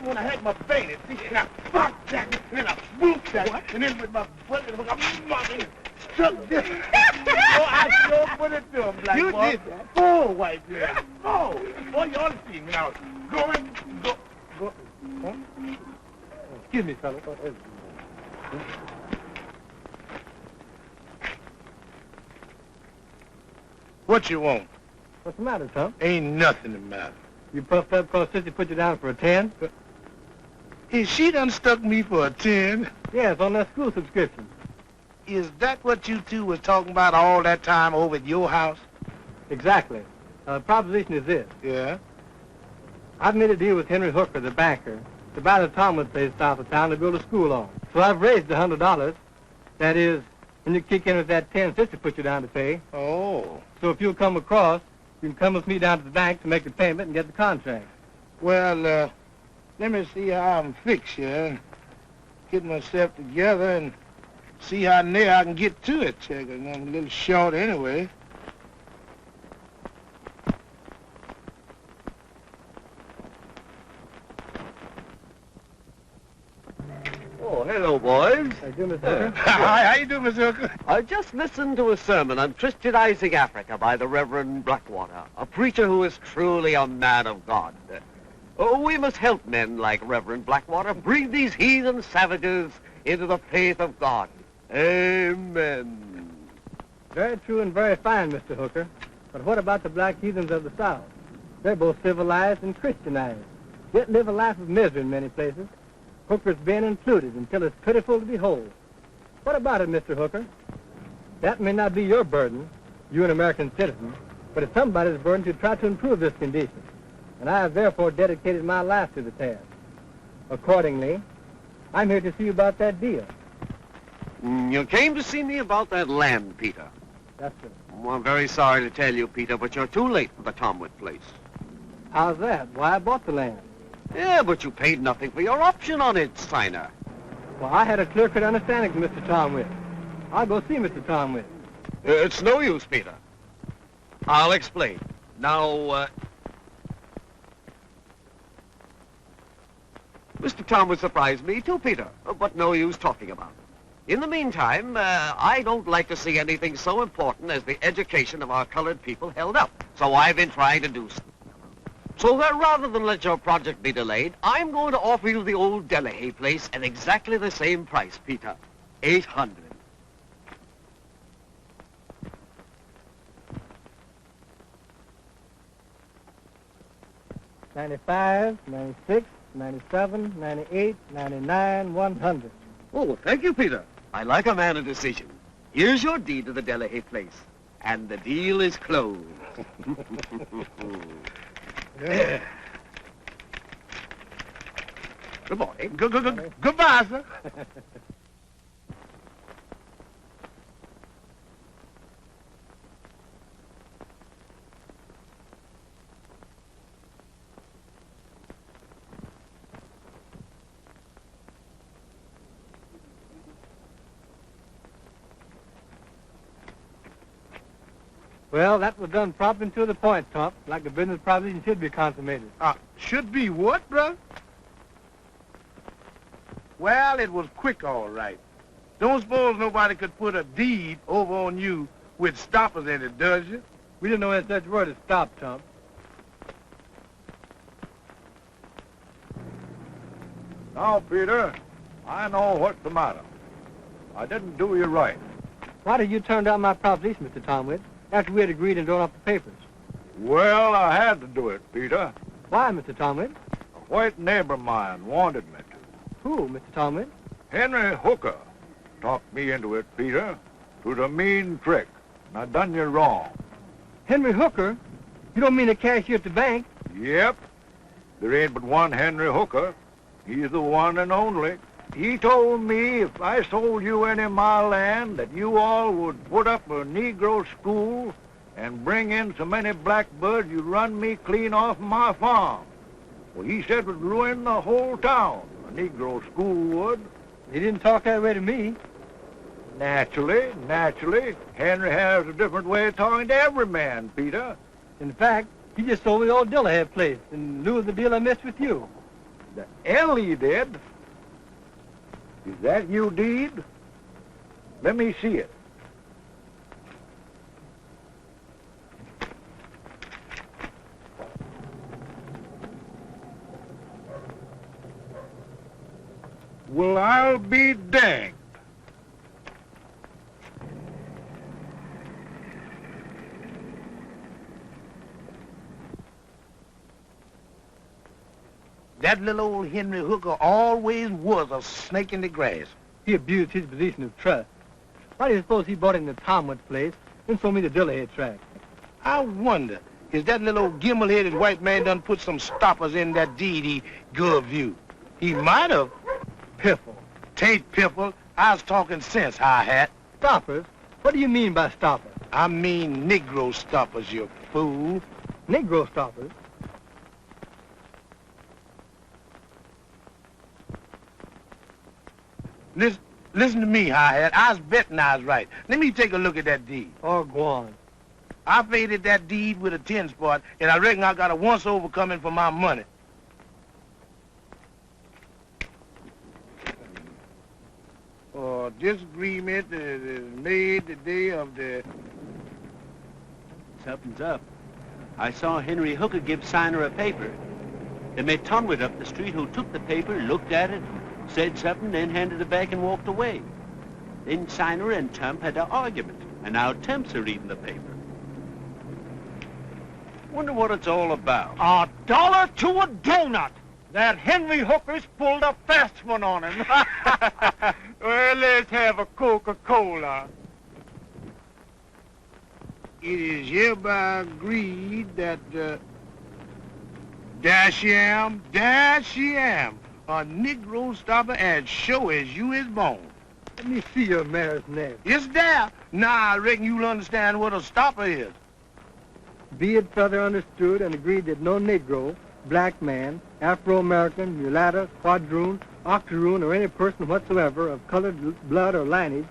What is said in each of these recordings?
When I had my bayonet, see, and I popped that, and then I swooped that, and then with my bullet hook, I struck this. Oh, I sure put it to him, black you boy. did that? Oh, white man. Oh, boy, you ought to see me now. Go. Huh? Excuse me, fellow. What you want? What's the matter, Tom? Ain't nothing the matter. You puffed up because Sissy put you down for a 10? Is she done stuck me for a 10? Yes, on that school subscription. Is that what you two was talking about all that time over at your house? Exactly. The proposition is this. Yeah? I've made a deal with Henry Hooker, the banker, to buy the Tomwood place south of town to build a school on. So I've raised $100. That is, when you kick in with that 10 Sissy put you down to pay. Oh. So if you'll come across, you can come with me down to the bank to make the payment and get the contract. Well, let me see how I'm fixed here. Get myself together and see how near I can get to it. Check it. I'm a little short anyway. Oh, hello, boys. How you doing, Mr. Hooker? Hi, how you doing, Mr. Hooker? I just listened to a sermon on Christianizing Africa by the Reverend Blackwater, a preacher who is truly a man of God. We must help men like Reverend Blackwater bring these heathen savages into the faith of God. Amen. Very true and very fine, Mr. Hooker. But what about the black heathens of the South? They're both civilized and Christianized, yet live a life of misery in many places. Hooker's been included until it's pitiful to behold. What about it, Mr. Hooker? That may not be your burden, you an American citizen, but it's somebody's burden to try to improve this condition. And I have therefore dedicated my life to the task. Accordingly, I'm here to see you about that deal. You came to see me about that land, Peter. That's it. Well, I'm very sorry to tell you, Peter, but you're too late for the Tomwood place. How's that? Why, I bought the land. Yeah, but you paid nothing for your option on it, Steiner. Well, I had a clear-cut understanding from Mr. Tomwood. I'll go see Mr. Tomwood. It's no use, Peter. I'll explain. Now, Mr. Tomwood surprised me too, Peter, but no use talking about it. In the meantime, I don't like to see anything so important as the education of our colored people held up. So I've been trying to do something. So that rather than let your project be delayed, I'm going to offer you the old Delahaye place at exactly the same price, Peter. $800. $95, $96, $97, $98, $99, $100. Oh, thank you, Peter. I like a man of decision. Here's your deed to the Delahaye place. And the deal is closed. Yeah. Good morning. Goodbye, sir. Well, that was done prompt and to the point, Tomp, like the business proposition should be consummated. Should be what, brother? Well, it was quick, all right. Don't suppose nobody could put a deed over on you with stoppers in it, does you? We didn't know any such word as stop, Tomp. Now, Peter, I know what's the matter. I didn't do you right. Why did you turn down my proposition, Mr. Tomwood, after we had agreed on drawing up the papers? Well, I had to do it, Peter. Why, Mr. Tomwood? A white neighbor of mine wanted me to. Who, Mr. Tomwood? Henry Hooker talked me into it, Peter, through the mean trick. And I done you wrong. Henry Hooker? You don't mean the cashier at the bank? Yep. There ain't but one Henry Hooker. He's the one and only. He told me if I sold you any of my land that you all would put up a Negro school and bring in so many blackbirds you'd run me clean off my farm. Well, he said it would ruin the whole town. A Negro school would. He didn't talk that way to me. Naturally. Henry has a different way of talking to every man, Peter. In fact, he just sold me the old Dillahead place in lieu of the deal I missed with you. The hell he did? Is that you, deed? Let me see it. Well, I'll be danged. That little old Henry Hooker always was a snake in the grass. He abused his position of trust. Why do you suppose he bought into Tomwood's place and sold me the Dillahead tract? I wonder, is that little old gimble-headed white man done put some stoppers in that deed he gave you? He might have. Piffle. Tain't piffle. I was talking sense, Hi-Hat. Stoppers? What do you mean by stoppers? I mean Negro stoppers, you fool. Negro stoppers? Listen to me, Hi-Hat. I was betting I was right. Let me take a look at that deed. Oh, go on. I faded that deed with a 10 spot, and I reckon I got a once-over coming for my money. This agreement is made the day of the... Something's up. I saw Henry Hooker give Signer a paper. They met Tomwood up the street who took the paper, looked at it, said something, then handed it back and walked away. Then Signer and Tump had an argument, and now Tump's reading the paper. Wonder what it's all about. $1 to a donut! That Henry Hooker's pulled a fast one on him. Well, let's have a Coca-Cola. It is hereby agreed that, dash you am, a Negro stopper as sure as you is born. Let me see your mare's nest. It's there. Now I reckon you'll understand what a stopper is. Be it further understood and agreed that no Negro, black man, Afro-American, mulatto, quadroon, octoroon, or any person whatsoever of colored blood or lineage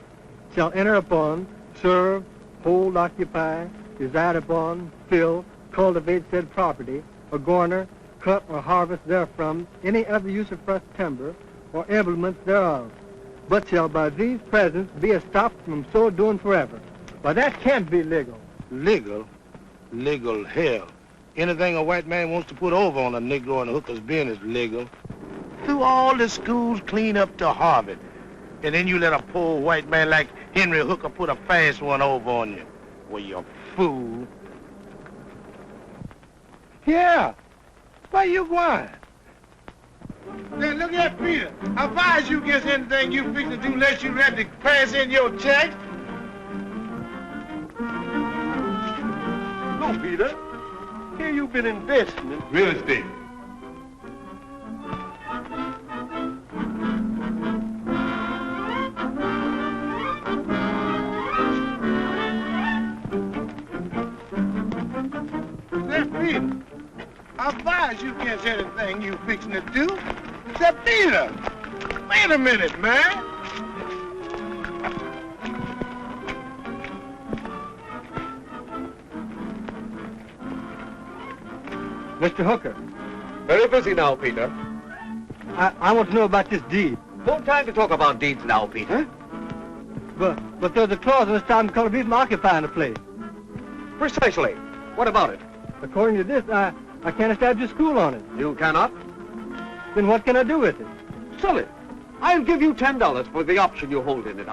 shall enter upon, serve, hold, occupy, reside upon, fill, cultivate said property, or garner, cut, or harvest therefrom any other usufruct timber or implements thereof, but shall by these presents be estopped from so doing forever. But that can't be legal. Legal? Legal hell. Anything a white man wants to put over on a Negro and a Hooker's business legal. Through all the schools clean up to Harvard. And then you let a poor white man like Henry Hooker put a fast one over on you. Well, you fool. Yeah. Where you going? Then look at Peter. I advise you against anything you fix to do unless you ready to pass in your check. No, Peter. Here you've been investing in real estate. Say, Peter, I advise you against anything you fixing to do. Say, Peter, wait a minute, man. Mr. Hooker, Very busy now, Peter. I want to know about this deed. No time to talk about deeds now, Peter. But there's a clause in this time colored people occupying the place. Precisely. What about it? According to this, I can't establish a school on it. You cannot? Then what can I do with it? Sell it. I'll give you $10 for the option you hold in it.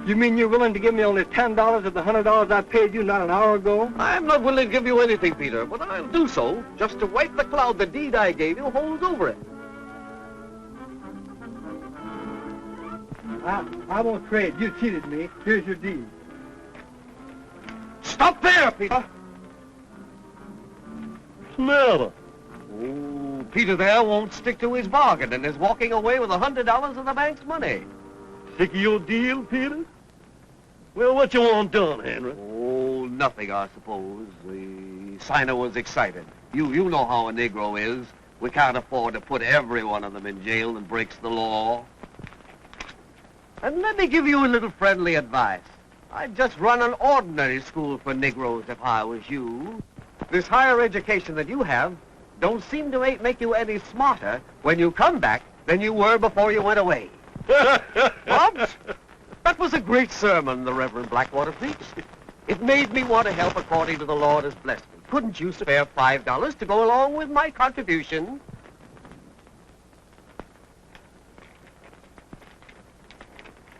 You mean you're willing to give me only $10 of the $100 I paid you not an hour ago? I'm not willing to give you anything, Peter, but I'll do so just to wipe the cloud the deed I gave you holds over it. I won't trade. You cheated me. Here's your deed. Stop there, Peter. Smell it. Oh, Peter there won't stick to his bargain and is walking away with $100 of the bank's money. Sick of your deal, Peter? Well, what you want done, Henry? Oh, nothing, I suppose. The signer was excited. You know how a Negro is. We can't afford to put every one of them in jail that breaks the law. And let me give you a little friendly advice. I'd just run an ordinary school for Negroes if I was you. This higher education that you have don't seem to make you any smarter when you come back than you were before you went away. Bobs, that was a great sermon the Reverend Blackwater preached. It made me want to help according to the Lord has blessed me. Couldn't you spare $5 to go along with my contribution?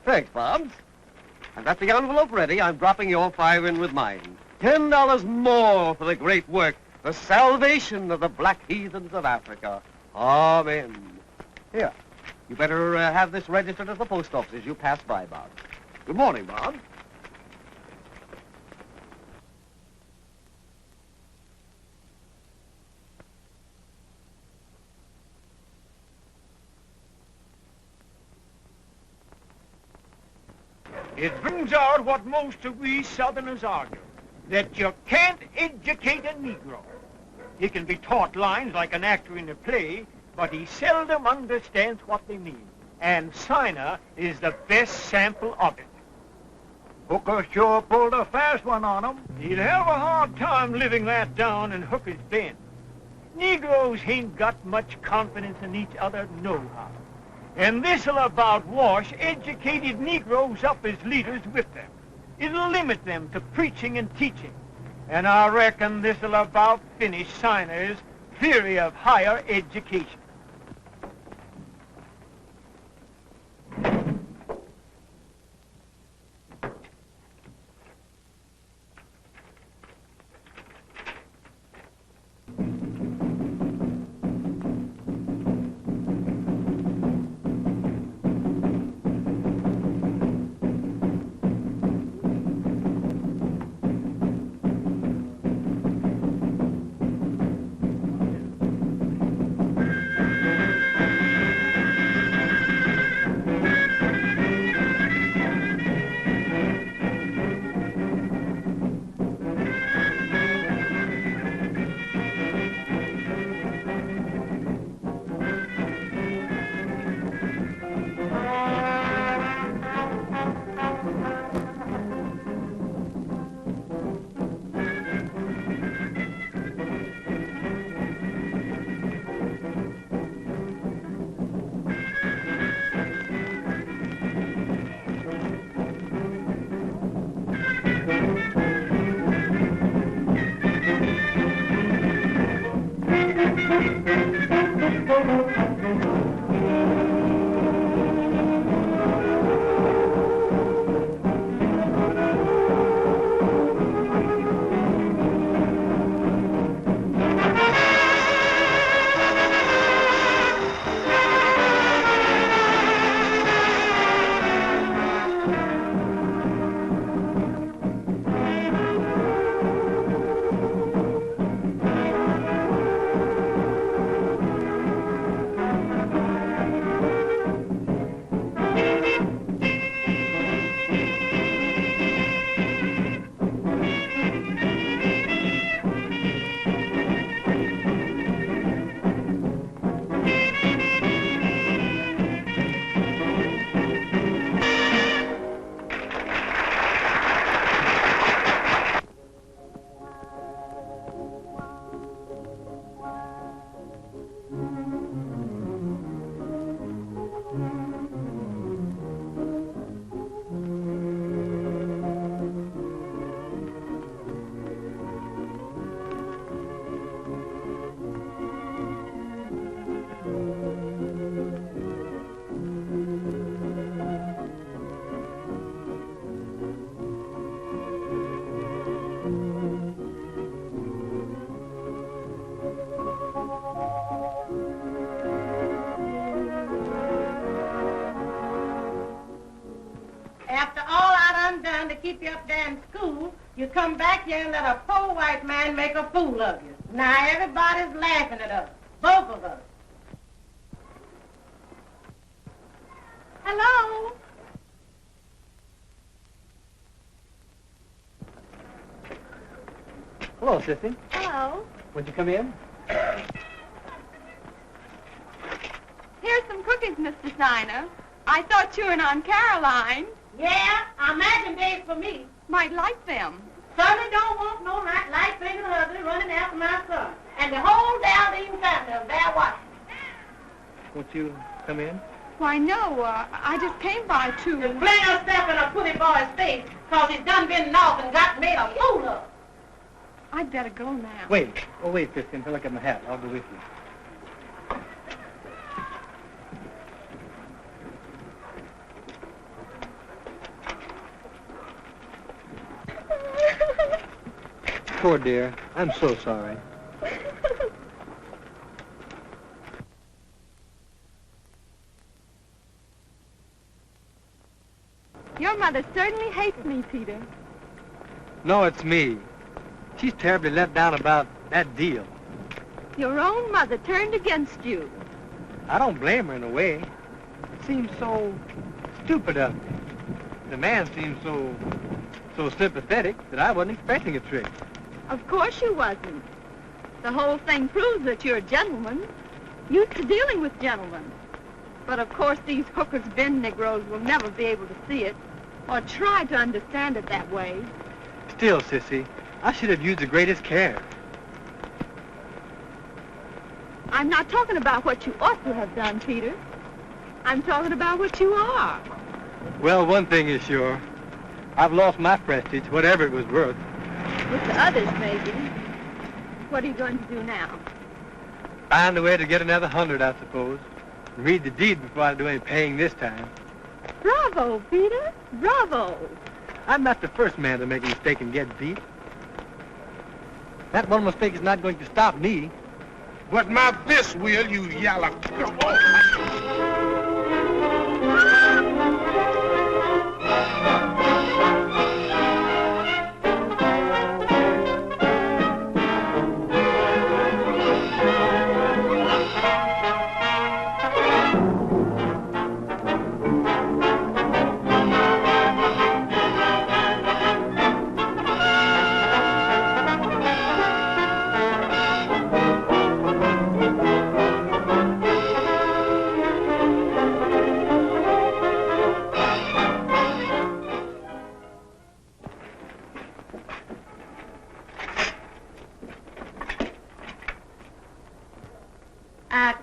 Thanks, Bobs. I've got the envelope ready. I'm dropping your 5 in with mine. $10 more for the great work, the salvation of the black heathens of Africa. Amen. Here, you better have this registered at the post office as you pass by, Bob. Good morning, Bob. It brings out what most of we Southerners argue, that you can't educate a Negro. He can be taught lines like an actor in a play, but he seldom understands what they mean. And Signer is the best sample of it. Hooker sure pulled a fast one on him. He'd have a hard time living that down in Hooker's Bend. Negroes ain't got much confidence in each other nohow. And this'll about wash educated Negroes up as leaders with them. It'll limit them to preaching and teaching. And I reckon this'll about finish Signer's theory of higher education. keep you up there in school, you come back here and let a poor white man make a fool of you. Now everybody's laughing at us, both of us. Hello? Hello, Sissy. Hello. Would you come in? Here's some cookies, Mr. Steiner. I thought you and Aunt Caroline Yeah, I imagine they's for me. might like them. Sonny don't want no light-fingered husband running after my son. And the whole Daldine family of there watching. Won't you come in? Why, no, I just came by To to... fling herself in a pretty boy's face, cause he's done been off and got made a fool of. I'd better go now. Wait. Oh, wait, Sissy, until I get my hat. I'll go with you. Poor dear. I'm so sorry. Your mother certainly hates me, Peter. No, it's me. She's terribly let down about that deal. Your own mother turned against you. I don't blame her in a way. It seems so stupid of me. The man seems so sympathetic that I wasn't expecting a trick. Of course you wasn't. The whole thing proves that you're a gentleman, used to dealing with gentlemen. But of course these hookers bin Negroes will never be able to see it, or try to understand it that way. Still, Sissy, I should have used the greatest care. I'm not talking about what you ought to have done, Peter. I'm talking about what you are. Well, one thing is sure. I've lost my prestige, whatever it was worth. With the others, maybe. What are you going to do now? Find a way to get another 100, I suppose. Read the deed before I do any paying this time. Bravo, Peter. Bravo. I'm not the first man to make a mistake and get beat. That one mistake is not going to stop me. But my fist will, you yellow. Come on.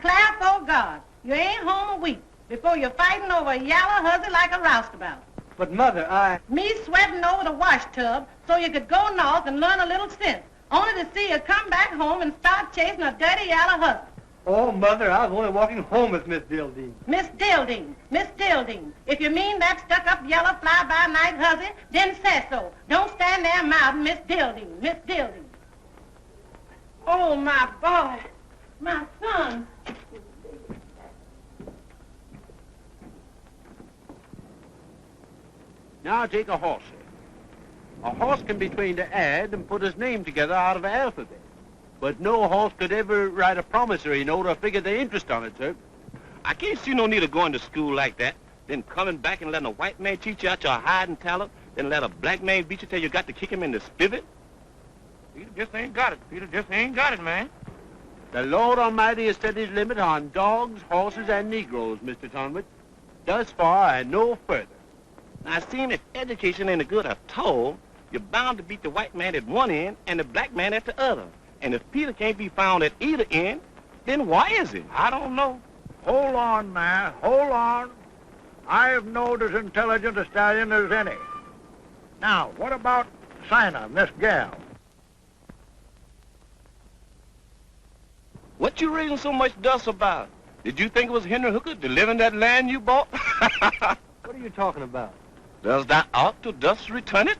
Clap, oh God, you ain't home a week before you're fighting over a yellow hussy like a roustabout. But, Mother, Me sweating over the wash tub so you could go north and learn a little sense, only to see you come back home and start chasing a dirty yellow hussy. Oh, Mother, I was only walking home with Miss Dildine. Miss Dildine, if you mean that stuck-up yellow fly-by-night hussy, then say so. Don't stand there mouthing Miss Dildine. Oh, my boy, my son. Now take a horse. A horse can be trained to add and put his name together out of the alphabet. But no horse could ever write a promissory note or figure the interest on it, sir. I can't see no need of going to school like that, then coming back and letting a white man teach you out your hiding talent, then let a black man beat you till you got to kick him in the spivet. Peter just ain't got it. Peter just ain't got it, man. The Lord Almighty has set his limit on dogs, horses, and Negroes, Mr. Tonwood. Thus far and no further. Now, seeing if education ain't a good at all, you're bound to beat the white man at one end and the black man at the other. And if Peter can't be found at either end, then why is he? I don't know. Hold on, man. Hold on. I've knowed as intelligent a stallion as any. Now, what about Sina, Miss Gal? What you raising so much dust about? Did you think it was Henry Hooker delivering that land you bought? What are you talking about? Does that ought to dust return it?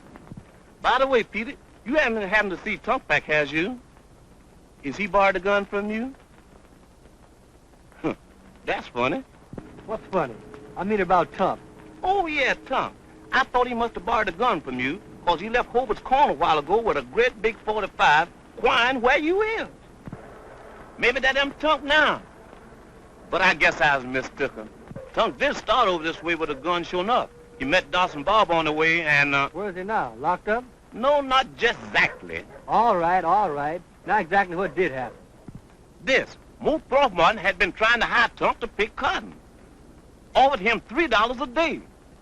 By the way, Peter, you haven't happened to see Tunkback, has you? Is he borrowed a gun from you? Huh, that's funny. What's funny? I mean about Tump. Oh, yeah, Tunk. I thought he must have borrowed a gun from you, because he left Hobart's corner a while ago with a great big 45, inquiring where you is. Maybe that him Tunk now. But I guess I was mistaken. Tunk did start over this way with a gun, sure enough. He met Dawson Bob on the way, and, Where's he now? Locked up? No, not just exactly. All right, all right. Not exactly what did happen. This. Mo Throckmorton had been trying to hire Tunk to pick cotton. Offered him $3 a day.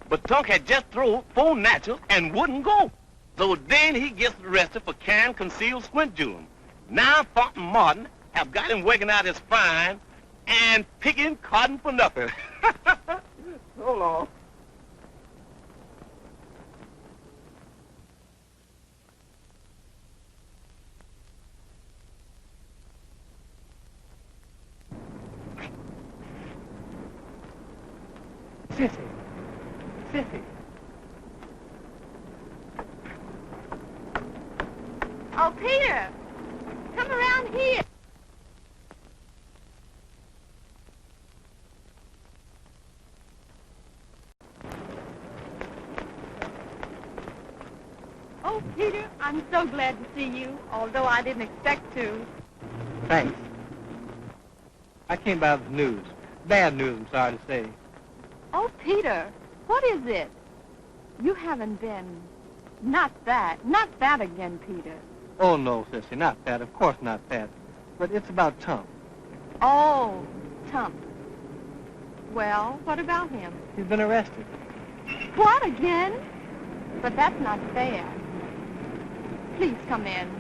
But Tunk had just thrown 4 naturals and wouldn't go. So then he gets arrested for carrying concealed squint jewelry. Now Thornton Martin have got him working out his fine and picking cotton for nothing. So long. Sissy. Sissy. Oh, Peter, come around here. Oh, Peter, I'm so glad to see you, although I didn't expect to. Thanks. I came by with news. Bad news, I'm sorry to say. Oh, Peter, what is it? You haven't been... Not that again, Peter. Oh, no, Sissy, not that. Of course not that. But it's about Tom. Oh, Tump. Well, what about him? He's been arrested. What, again? But that's not fair. Please come in.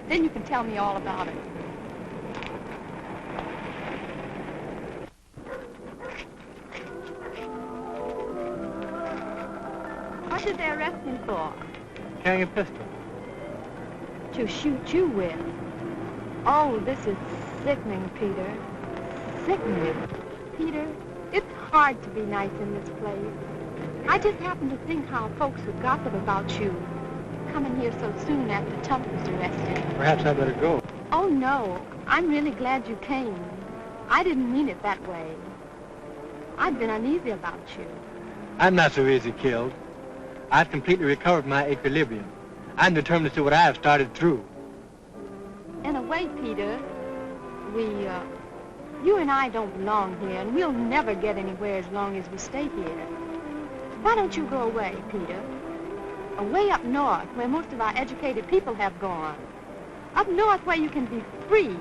Then you can tell me all about it. What did they arrest him for? Carrying a pistol. To shoot you with. Oh, this is sickening, Peter. Sickening. Peter, it's hard to be nice in this place. I just happen to think how folks would gossip about you coming here so soon after Tump was arrested. Perhaps I better go. Oh, no. I'm really glad you came. I didn't mean it that way. I've been uneasy about you. I'm not so easy killed. I've completely recovered my equilibrium. I'm determined to see what I have started through. In a way, Peter, you and I don't belong here, and we'll never get anywhere as long as we stay here. Why don't you go away, Peter? Away up north, where most of our educated people have gone. Up north where you can be free.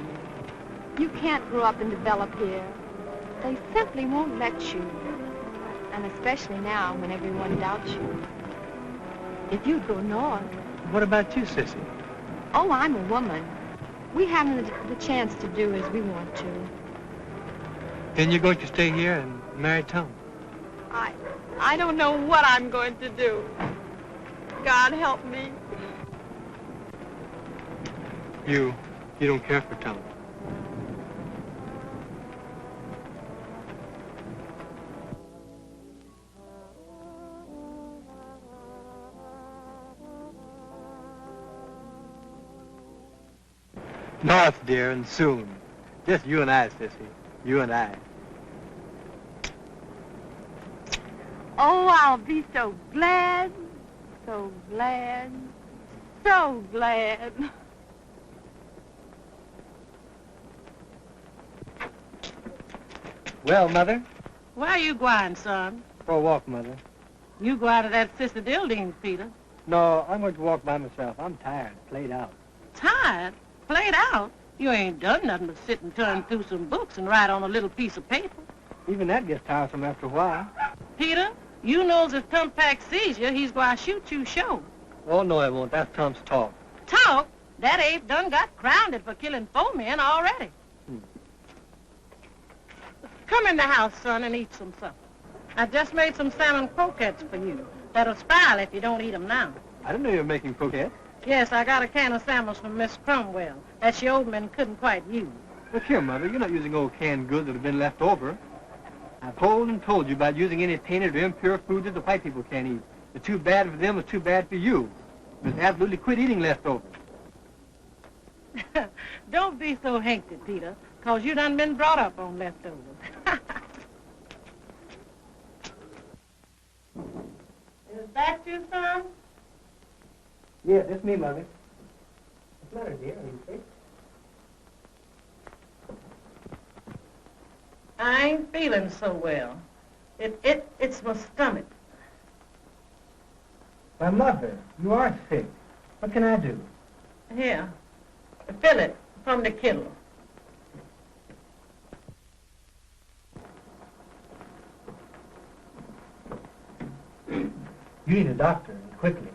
You can't grow up and develop here. They simply won't let you. And especially now when everyone doubts you. If you'd go north... What about you, Sissy? Oh, I'm a woman. We haven't the chance to do as we want to. Then you're going to stay here and marry Tom? I don't know what I'm going to do. God help me. You don't care for Tom? North, dear, and soon. Just you and I, Sissy. You and I. Oh, I'll be so glad, so glad, so glad. Well, Mother? Where are you going, son? For a walk, Mother. You go out of that Sister Dildine's, Peter. No, I'm going to walk by myself. I'm tired, played out. Tired? Played out? You ain't done nothing but sit and turn through some books and write on a little piece of paper. Even that gets tiresome after a while. Peter, you knows if Tumpac sees you, he's going to shoot you sure. Oh, no, I won't. That's Tom's talk. Talk? That ape done got grounded for killing 4 men already. Come in the house, son, and eat some supper. I just made some salmon croquettes for you. That'll spoil if you don't eat them now. I didn't know you were making croquettes. Yes, I got a can of salmons from Miss Cromwell that she old men couldn't quite use. Look here, Mother, you're not using old canned goods that have been left over. I've told and told you about using any tainted or impure foods that the white people can't eat. It's too bad for them, it's too bad for you. Just absolutely quit eating leftovers. Don't be so hasty, Peter, 'cause you done been brought up on leftovers. That you, son? Yeah, that's me, Mother. What's the matter, dear? Are you sick? I ain't feeling so well. It's my stomach. My mother, you are sick. What can I do? Here, fill it from the kettle. You need a doctor, and quickly.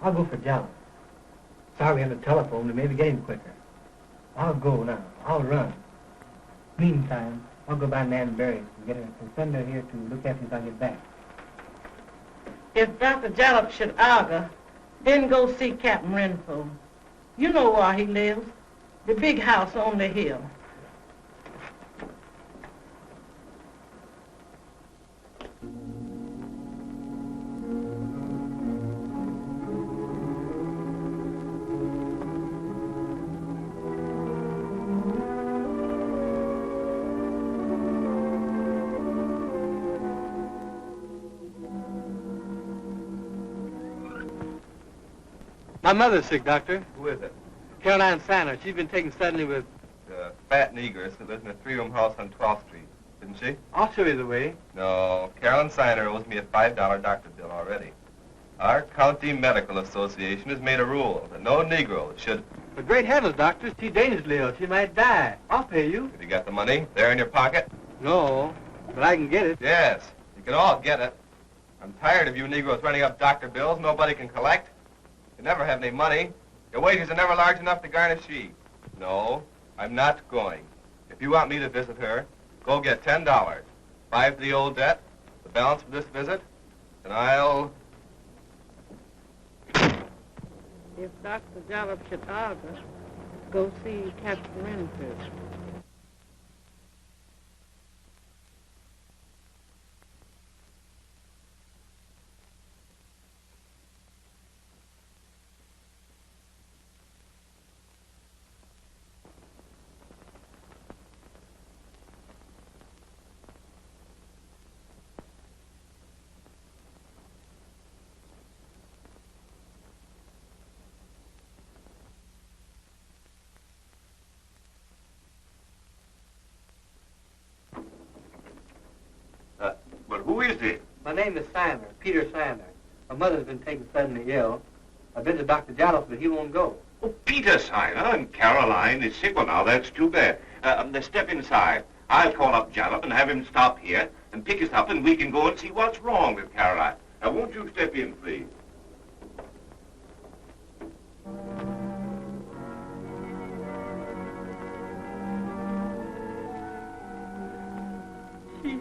I'll go for Jolly. Sorry on the telephone to maybe get him quicker. I'll go now. I'll run. Meantime, I'll go by Nan Berry's and get her and send her here to look after you on your back. If Dr. Jalop should argue, then go see Captain Renfro. You know where he lives. The big house on the hill. My mother's sick, Doctor. Who is it? Caroline Siner. She's been taken suddenly with... The fat negress who lives in a three-room house on 12th Street, didn't she? I'll show you the way. No, Carolyn Siner owes me a $5 doctor bill already. Our County Medical Association has made a rule that no Negro should... But great heavens, Doctor, she's dangerously ill. She might die. I'll pay you. Have you got the money there in your pocket? No, but I can get it. Yes, you can all get it. I'm tired of you Negroes running up doctor bills nobody can collect. You never have any money. Your wages are never large enough to garnish she. No, I'm not going. If you want me to visit her, go get $10. 5 for the old debt, the balance for this visit, and I'll... If Dr. Jalop should argue, go see Captain Renfro. But who is it? My name is Siner, Peter Siner. My mother's been taken suddenly ill. I've been to Dr. Jalop, but he won't go. Oh, Peter Siner and Caroline is sick. Well, now, that's too bad. Step inside. I'll call up Jalop and have him stop here and pick us up, and we can go and see what's wrong with Caroline. Now, won't you step in, please? She's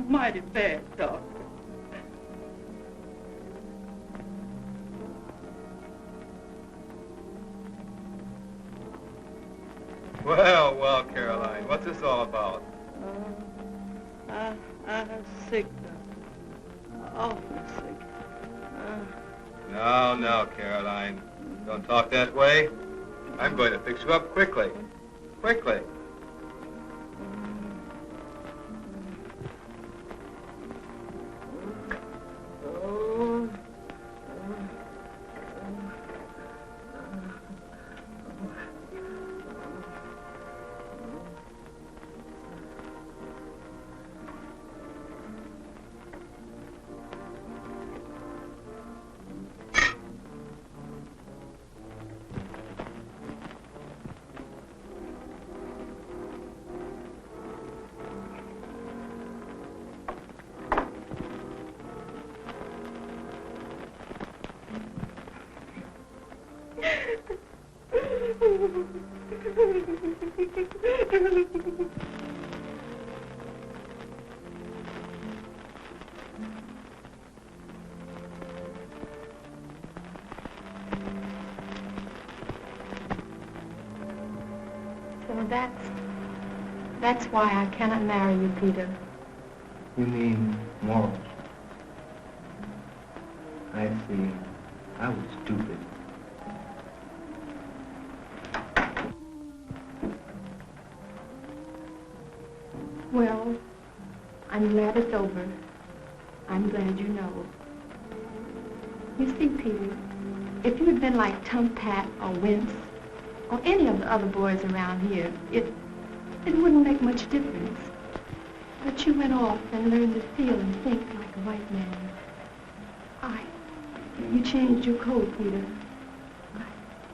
mighty bad, Doctor. Well, well, Caroline, what's this all about? I'm sick, Doctor. Awfully sick. No, no, Caroline. Don't talk that way. I'm going to fix you up quickly. Quickly. So that's why I cannot marry you, Peter. You mean morals? I see. I was stupid. Well, I'm glad it's over. I'm glad you know. You see, Peter, if you had been like Tum Pat or Wince or any of the other boys around here, it wouldn't make much difference. But you went off and learned to feel and think like a white man. You changed your code, Peter.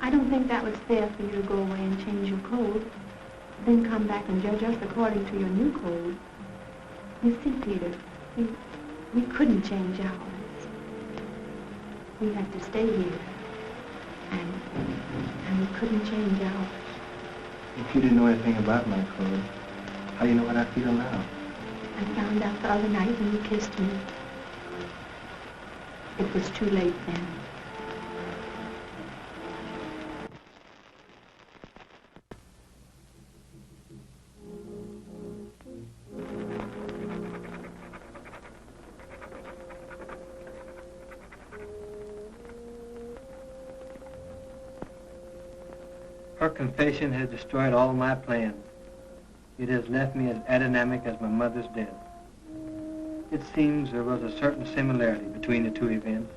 I don't think that was fair for you to go away and change your code, then come back and judge us according to your new code. You see, Peter, we couldn't change ours. We had to stay here, and we couldn't change ours. If you didn't know anything about my code, how do you know what I feel now? I found out the other night when you kissed me. It was too late then. Her confession has destroyed all my plans. It has left me as anemic as my mother's death. It seems there was a certain similarity between the two events.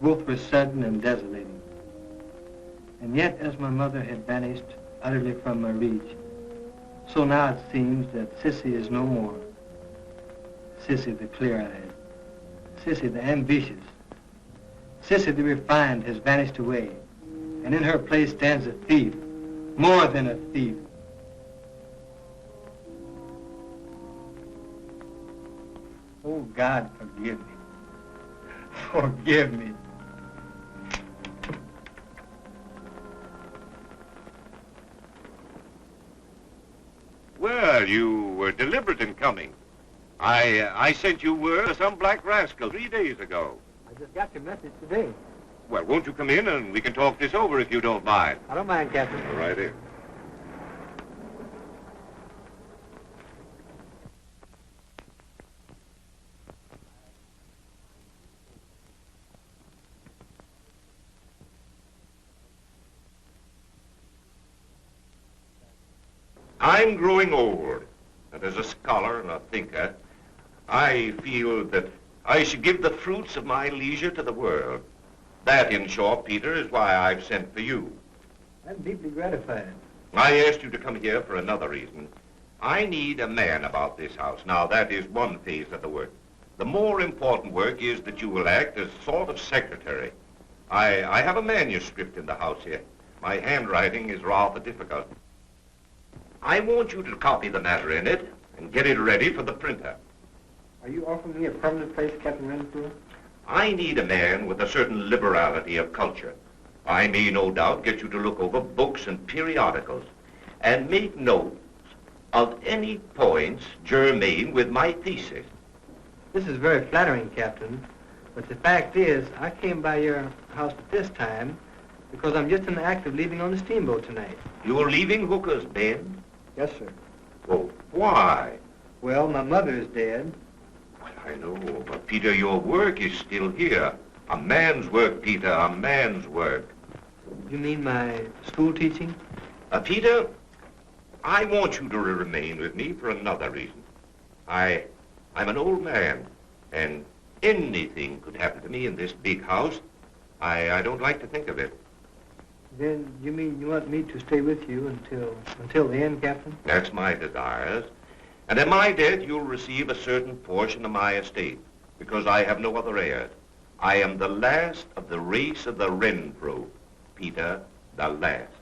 Both were sudden and desolating. And yet, as my mother had vanished utterly from my reach, so now it seems that Sissy is no more. Sissy the clear-eyed, Sissy the ambitious, Sissy the refined has vanished away, and in her place stands a thief, more than a thief. Oh, God, forgive me. Forgive me. Well, you were deliberate in coming. I sent you word of some black rascal 3 days ago. I just got your message today. Well, won't you come in and we can talk this over if you don't mind? I don't mind, Captain. All right in. I'm growing old, and as a scholar and a thinker, I feel that I should give the fruits of my leisure to the world. That, in short, Peter, is why I've sent for you. I'm deeply gratified. I asked you to come here for another reason. I need a man about this house. Now, that is one phase of the work. The more important work is that you will act as sort of secretary. I have a manuscript in the house here. My handwriting is rather difficult. I want you to copy the matter in it and get it ready for the printer. Are you offering me a permanent place, Captain Renfrew? I need a man with a certain liberality of culture. I may no doubt get you to look over books and periodicals and make notes of any points germane with my thesis. This is very flattering, Captain, but the fact is, I came by your house at this time because I'm just in the act of leaving on the steamboat tonight. You're leaving Hooker's Bend? Yes, sir. Oh, why? Well, my mother is dead. Well, I know, but Peter, your work is still here. A man's work, Peter, a man's work. You mean my school teaching? Peter, I want you to remain with me for another reason. I'm an old man, and anything could happen to me in this big house. I don't like to think of it. Then you mean you want me to stay with you until the end, Captain? That's my desires. And at my death, you'll receive a certain portion of my estate, because I have no other heirs. I am the last of the race of the Renfrew, Peter, the last.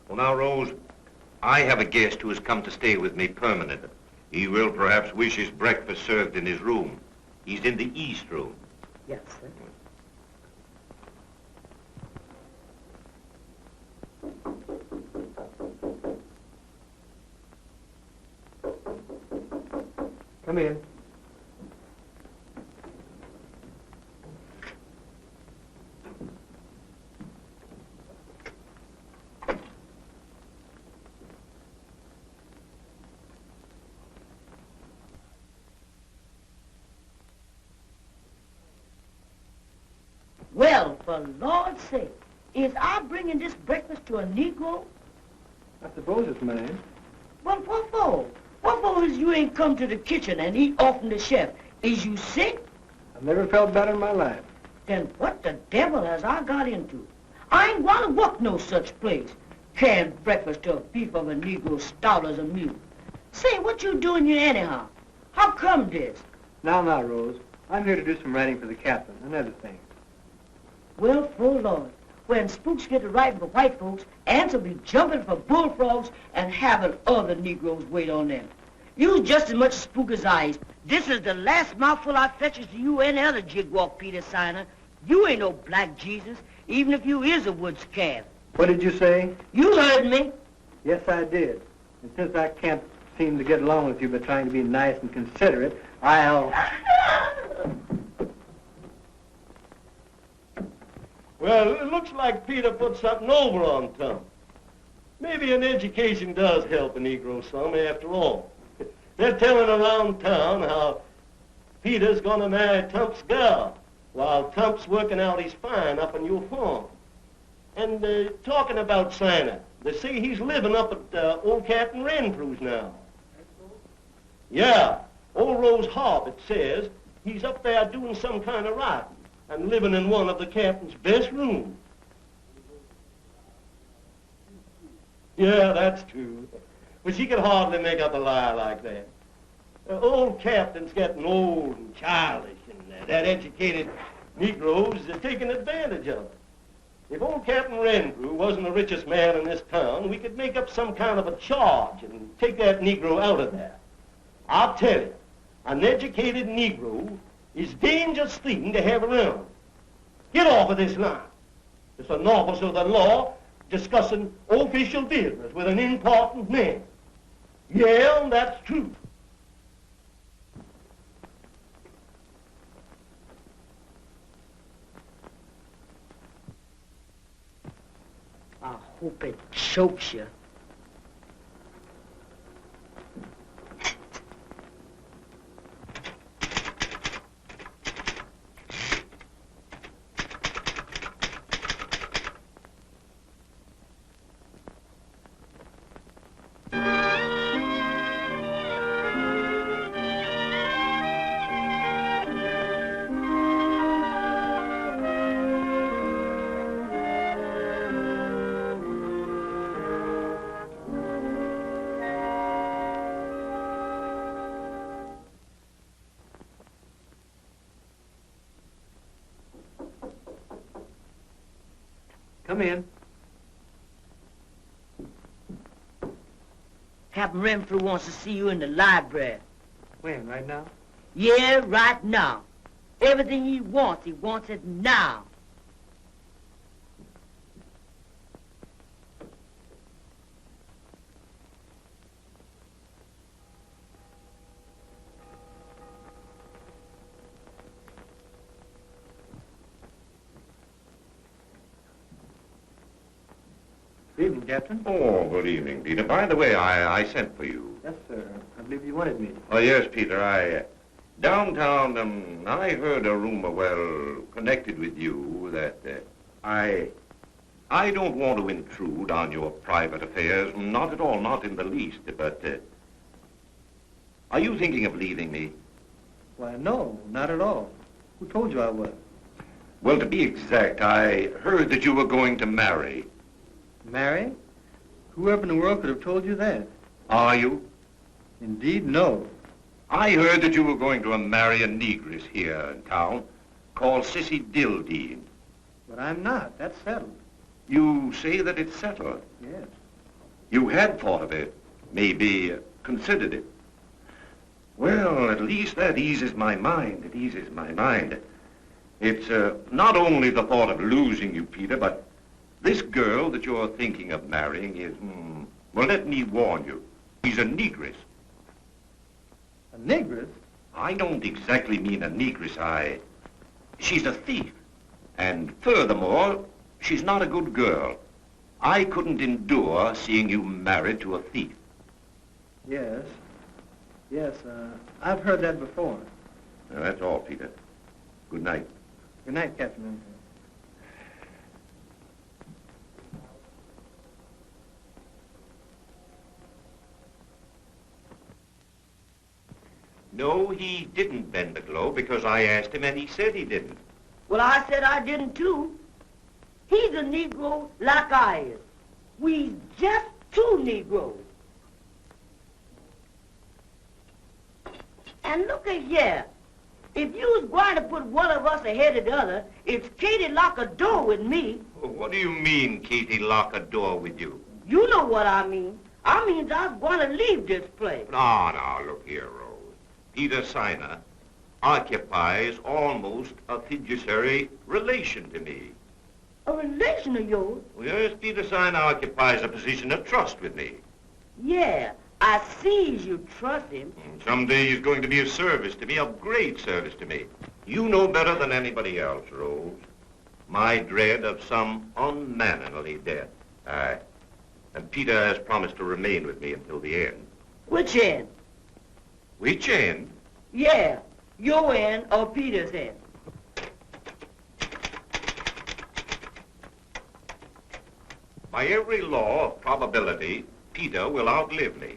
Well, now, Rose, I have a guest who has come to stay with me permanently. He will perhaps wish his breakfast served in his room. He's in the East Room. Yes, sir. Come in. Well, for Lord's sake, is I bringing this breakfast to a Negro? I suppose it's mine. Well, what for? What for is you ain't come to the kitchen and eat off from the chef? Is you sick? I've never felt better in my life. Then what the devil has I got into? I ain't want to work no such place. Canned breakfast to a beef of a Negro stout as a mule. Say, what you doing here anyhow? How come this? Now, Rose. I'm here to do some writing for the captain and other things. Well, for Lord, when spooks get to writing for white folks, ants will be jumping for bullfrogs and having other Negroes wait on them. You's just as much a spook as I is. This is the last mouthful I fetches to you any other jigwalk Peter Signer. You ain't no black Jesus, even if you is a woods calf. What did you say? You heard me. Yes, I did. And since I can't seem to get along with you by trying to be nice and considerate, I'll... Well, it looks like Peter put something over on Tom. Maybe an education does help a Negro some, after all. They're telling around town how Peter's gonna marry Tump's girl, while Tump's working out his fine up on your farm. And talking about Signer, they say he's living up at old Captain Renfrew's now. Yeah, old Rose Harp, it says, he's up there doing some kind of writing and living in one of the captain's best rooms. Yeah, that's true. But she could hardly make up a lie like that. Old Captain's getting old and childish, and that educated Negroes are taking advantage of it. If old Captain Renfrew wasn't the richest man in this town, we could make up some kind of a charge and take that Negro out of there. I'll tell you, an educated Negro is dangerous thing to have around. Get off of this line. It's an officer of the law discussing official business with an important man. Yeah, that's true. I hope it chokes you. Come in. Captain Renfrew wants to see you in the library. When, right now? Yeah, right now. Everything he wants it now. Good evening, Captain. Oh, good evening, Peter. By the way, I sent for you. Yes, sir. I believe you wanted me. Oh, yes, Peter. Downtown, I heard a rumor, well, connected with you, that I don't want to intrude on your private affairs. Not at all, not in the least. But are you thinking of leaving me? Why, no, not at all. Who told you I was? Well, to be exact, I heard that you were going to marry. Marry? Whoever in the world could have told you that? Are you? Indeed, no. I heard that you were going to marry a negress here in town called Sissy Dildine. But I'm not. That's settled. You say that it's settled? Yes. You had thought of it, maybe considered it. Well, at least that eases my mind. It eases my mind. It's not only the thought of losing you, Peter, but this girl that you're thinking of marrying is, well, let me warn you, she's a negress. A negress? I don't exactly mean a negress. She's a thief. And furthermore, she's not a good girl. I couldn't endure seeing you married to a thief. Yes. Yes, I've heard that before. Now, that's all, Peter. Good night. Good night, Captain Renfrew. No, he didn't bend the globe because I asked him and he said he didn't. Well, I said I didn't too. He's a Negro like I is. We just two Negroes. And look at here. If you was going to put one of us ahead of the other, it's Katie lock a door with me. What do you mean, Katie, lock a door with you? You know what I mean. I mean I was going to leave this place. No, look here, Rose. Peter Siner occupies almost a fiduciary relation to me. A relation of yours? Yes, Peter Siner occupies a position of trust with me. Yeah, I sees you trust him. Someday he's going to be of service to me, of great service to me. You know better than anybody else, Rose, my dread of some unmannerly death. Aye. And Peter has promised to remain with me until the end. Which end? Which end? Yeah, your end or Peter's end. By every law of probability, Peter will outlive me.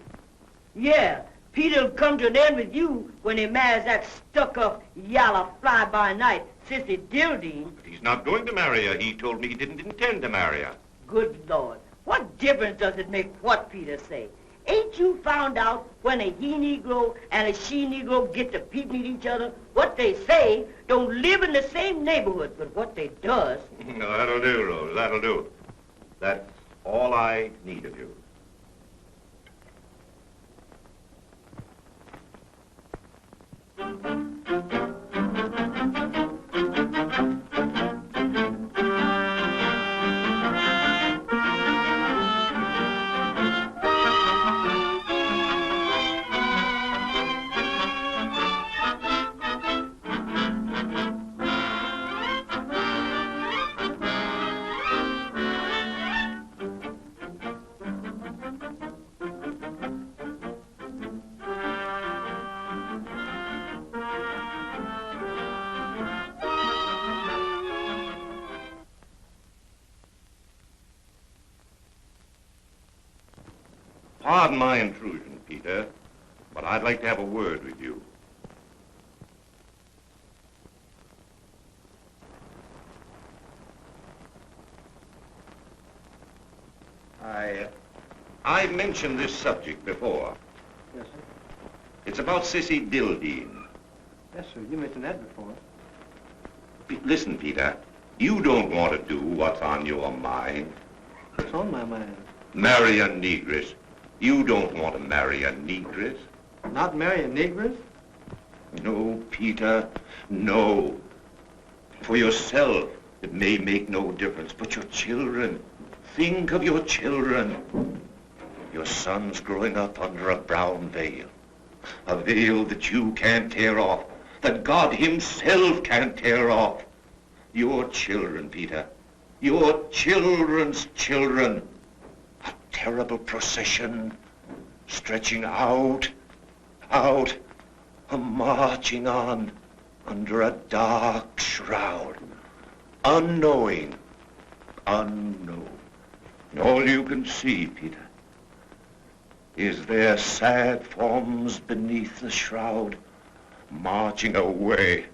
Yeah, Peter'll come to an end with you when he marries that stuck-up, yalla, fly-by-night Sissy Dildine. But he's not going to marry her. He told me he didn't intend to marry her. Good Lord, what difference does it make what Peter say? Ain't you found out when a he-Negro and a she-Negro get to peeping at each other, what they say don't live in the same neighborhood, but what they does? No, that'll do, Rose, that'll do. That's all I need of you. Pardon my intrusion, Peter, but I'd like to have a word with you. I mentioned this subject before. Yes, sir. It's about Sissy Dildine. Yes, sir. You mentioned that before. Listen, Peter, you don't want to do what's on your mind. What's on my mind? Marry a negress. You don't want to marry a negress. Not marry a negress? No, Peter, no. For yourself, it may make no difference, but your children, think of your children. Your son's growing up under a brown veil, a veil that you can't tear off, that God himself can't tear off. Your children, Peter, your children's children. A terrible procession stretching out, marching on under a dark shroud, unknowing, unknown. And all you can see, Peter, is their sad forms beneath the shroud, marching away,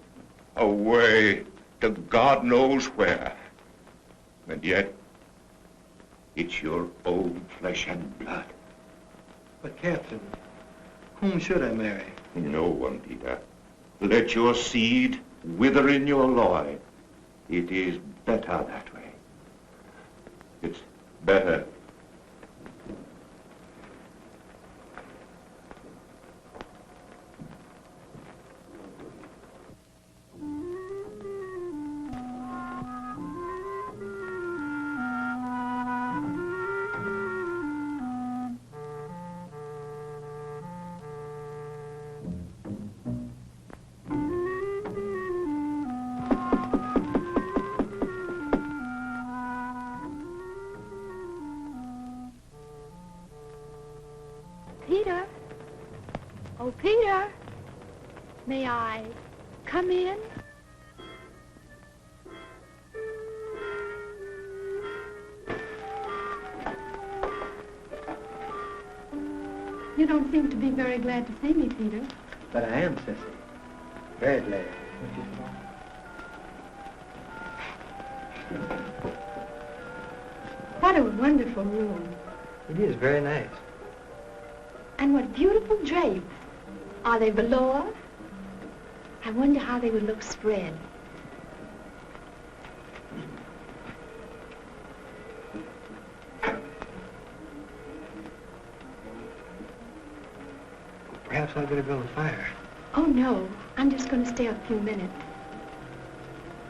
away to God knows where. And yet, it's your own flesh and blood. But, Captain, whom should I marry? No one, Peter. Let your seed wither in your loin. It is better that way. It's better. Peter? Oh, Peter, may I come in? You don't seem to be very glad to see me, Peter. But I am, Sissy. Very glad. What a wonderful room. It is very nice. And what beautiful drapes. Are they velour? I wonder how they would look spread. Perhaps I'd better build a fire. Oh, no. I'm just going to stay a few minutes.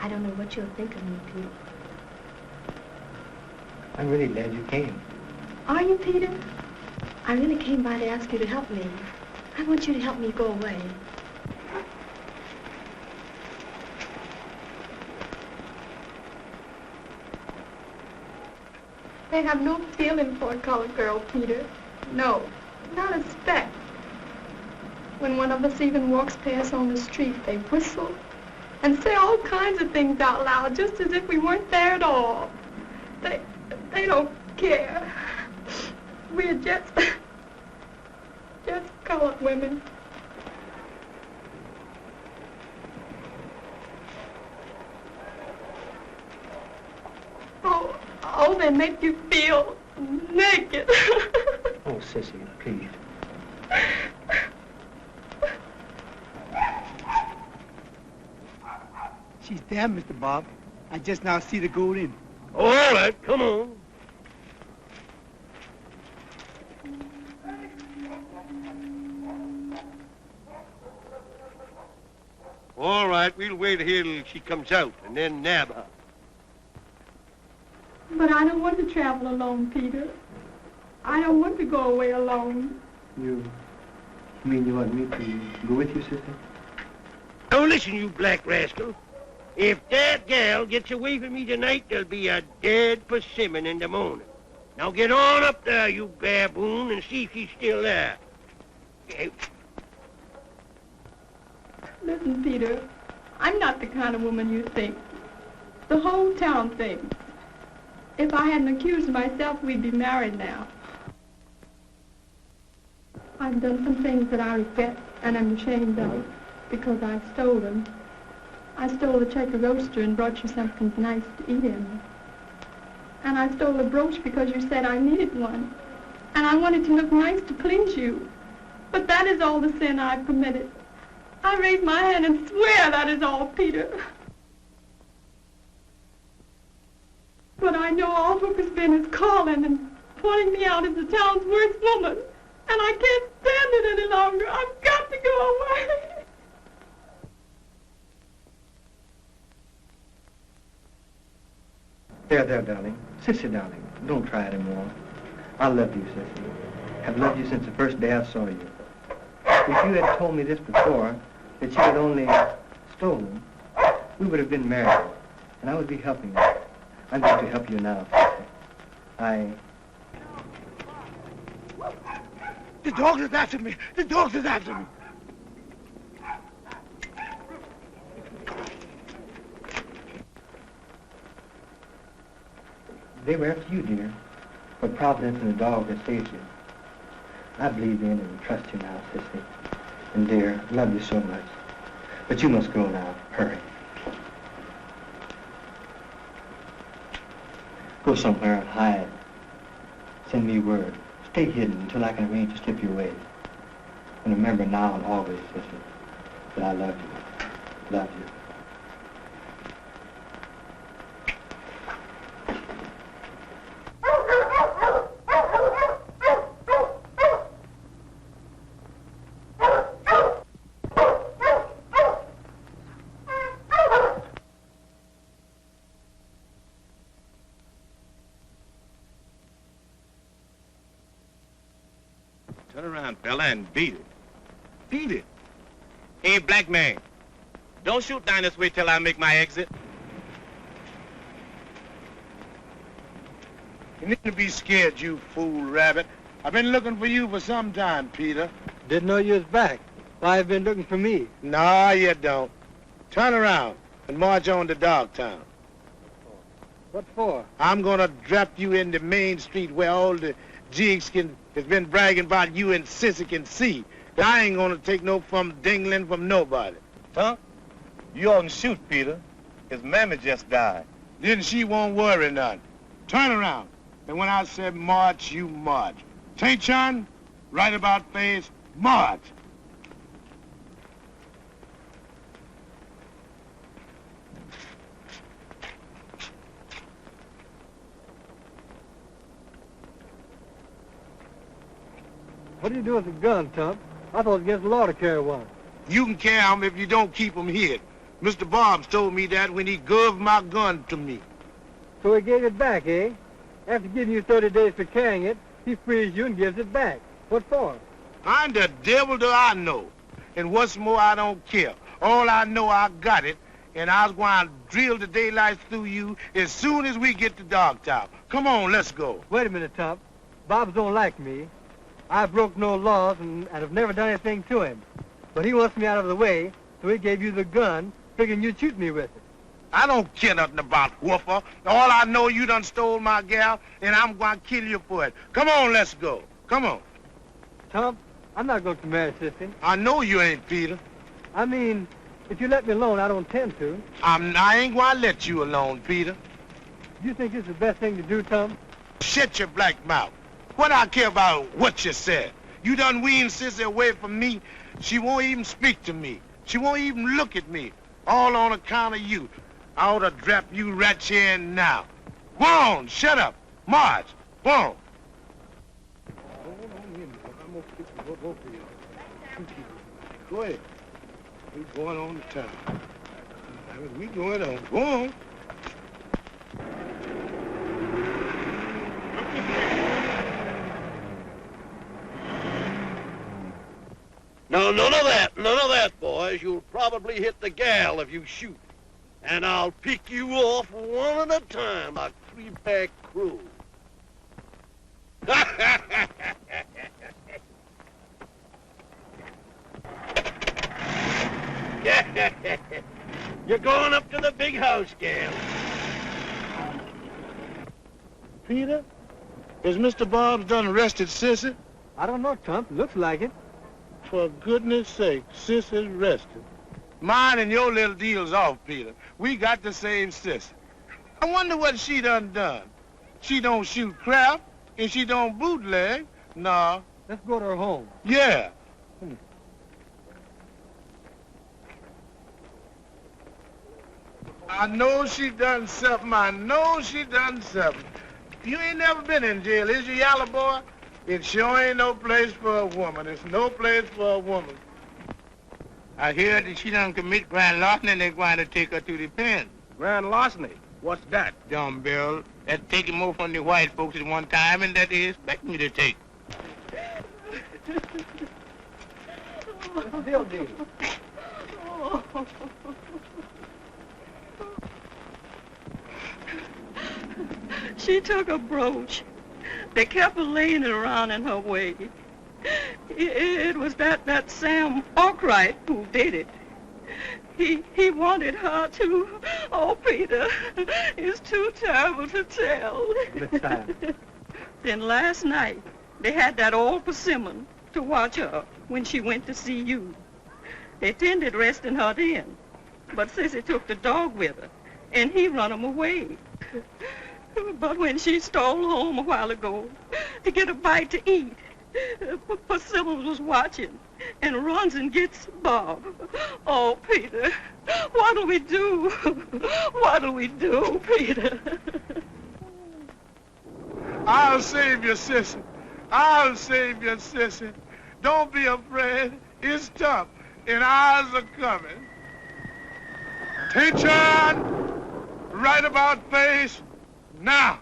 I don't know what you'll think of me, Peter. I'm really glad you came. Are you, Peter? I really came by to ask you to help me. I want you to help me go away. They have no feeling for a colored girl, Peter. No, not a speck. When one of us even walks past on the street, they whistle and say all kinds of things out loud, just as if we weren't there at all. They don't care. We're just colored women. Oh, they make you feel naked. Oh, Sissy, please. She's there, Mr. Bob. I just now see the gold in. All right, come on. All right, we'll wait here till she comes out and then nab her. But I don't want to travel alone, Peter. I don't want to go away alone. You mean you want me to go with you, sister? Now listen, you black rascal. If that gal gets away from me tonight, there'll be a dead persimmon in the morning. Now get on up there, you baboon, and see if she's still there. Listen, Peter, I'm not the kind of woman you think. The whole town thinks. If I hadn't accused myself, we'd be married now. I've done some things that I regret and I'm ashamed of because I stole them. I stole a Checker roaster and brought you something nice to eat in. And I stole a brooch because you said I needed one. And I wanted to look nice to please you. But that is all the sin I've committed. I raise my hand and swear that is all, Peter. But I know all Hooker's been is calling and pointing me out as the town's worst woman. And I can't stand it any longer. I've got to go away. There, darling. Sissy, darling, don't try anymore. I love you, Sissy. I've loved you since the first day I saw you. If you had told me this before, that you had only stolen, we would have been married, and I would be helping you. I'm going to help you now, Sissy. The dogs is after me. The dogs is after me. They were after you, dear. But Providence and the dog have saved you. I believe in and trust you now, Sissy. And dear, I love you so much. But you must go now. Hurry. Go somewhere and hide. Send me word. Stay hidden until I can arrange to slip you away. And remember now and always, Sissy, that I love you. Love you. Turn around, fella, and beat it. Beat it. Hey, black man, don't shoot down this way till I make my exit. You need to be scared, you fool rabbit. I've been looking for you for some time, Peter. Didn't know you was back. Why have you been looking for me? No, you don't. Turn around and march on to Dogtown. What for? I'm gonna drop you in the main street where all the jigs has been bragging about you and Sissy can see. I ain't gonna take no dingling from nobody. Huh? You oughtn't shoot, Peter. His mammy just died. Then she won't worry none. Turn around. And when I said march, you march. Attention, right about face, march. What do you do with the gun, Tump? I thought it was against the law to carry one. You can carry 'em if you don't keep 'em hid. Mr. Barbs told me that when he gave my gun to me. So he gave it back, eh? After giving you 30 days for carrying it, he frees you and gives it back. What for? How the devil do I know? And what's more, I don't care. All I know, I got it, and I was going to drill the daylight through you as soon as we get to Dogtown. Come on, let's go. Wait a minute, Tump. Bobs don't like me. I broke no laws and have never done anything to him. But he wants me out of the way, so he gave you the gun, figuring you'd shoot me with it. I don't care nothing about Whooper. All I know, you done stole my gal, and I'm going to kill you for it. Come on, let's go. Come on. Tump, I'm not going to marry Sissy. I know you ain't, Peter. I mean, if you let me alone, I don't intend to. I ain't going to let you alone, Peter. Do you think this is the best thing to do, Tump? Shut your black mouth. What I care about what you said? You done weaned Sissy away from me. She won't even speak to me. She won't even look at me. All on account of you. I ought to drop you right here and now. Go on, shut up. March, go on. Go ahead. We going on to town. We going on. Go on. No, none of that, boys. You'll probably hit the gal if you shoot. And I'll pick you off one at a time like three-pack crows. You're going up to the big house, gal. Peter, has Mr. Bobs done arrested Sissy? I don't know, Tump. Looks like it. For goodness sake, Sissy's arrested. Mine and your little deal's off, Peter. We got to save Sissy. I wonder what she done. She don't shoot crap, and she don't bootleg. Nah. Let's go to her home. Yeah. I know she done something. I know she done something. You ain't never been in jail, is you, yellow boy? It sure ain't no place for a woman. It's no place for a woman. I hear that she done commit grand larceny and they're going to take her to the pen. Grand larceny? What's that? Dumb Bill. That's taking more from the white folks at one time than that they expect me to take. She took a brooch. They kept laying it around in her way. It was that Sam Birthright who did it. He wanted her to. Oh, Peter, it's too terrible to tell. Then last night, they had that old persimmon to watch her when she went to see you. They tended resting her then, but Sissy took the dog with her, and he run him away. But when she stole home a while ago to get a bite to eat, Persimmon was watching and runs and gets Bob. Oh, Peter, what'll we do? What'll we do, Peter? I'll save you, Sissy. I'll save you, Sissy. Don't be afraid. It's tough, and ours are coming. Attention! Right about face. Now,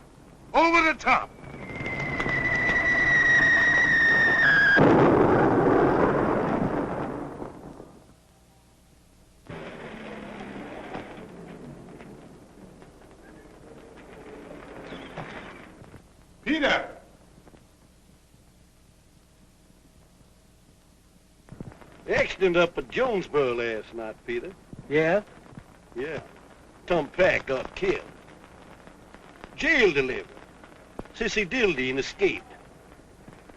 over the top. Peter! Accident up at Jonesboro last night, Peter. Yes? Yeah. Tom Pack got killed. Jail delivered. Sissy Dildine escaped.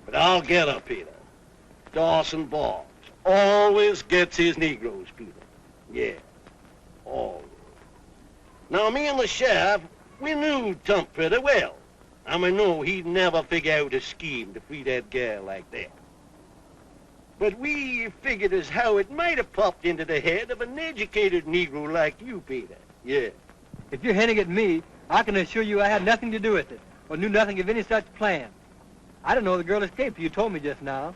But I'll get her, Peter. Dawson Ball. always gets his Negroes, Peter. Yeah, always. Now, me and the sheriff, we knew Tump pretty well. And we know he'd never figure out a scheme to free that gal like that. But we figured as how it might have popped into the head of an educated Negro like you, Peter. Yeah. If you're hinting at me, I can assure you I had nothing to do with it, or knew nothing of any such plan. I didn't know the girl escaped till you told me just now.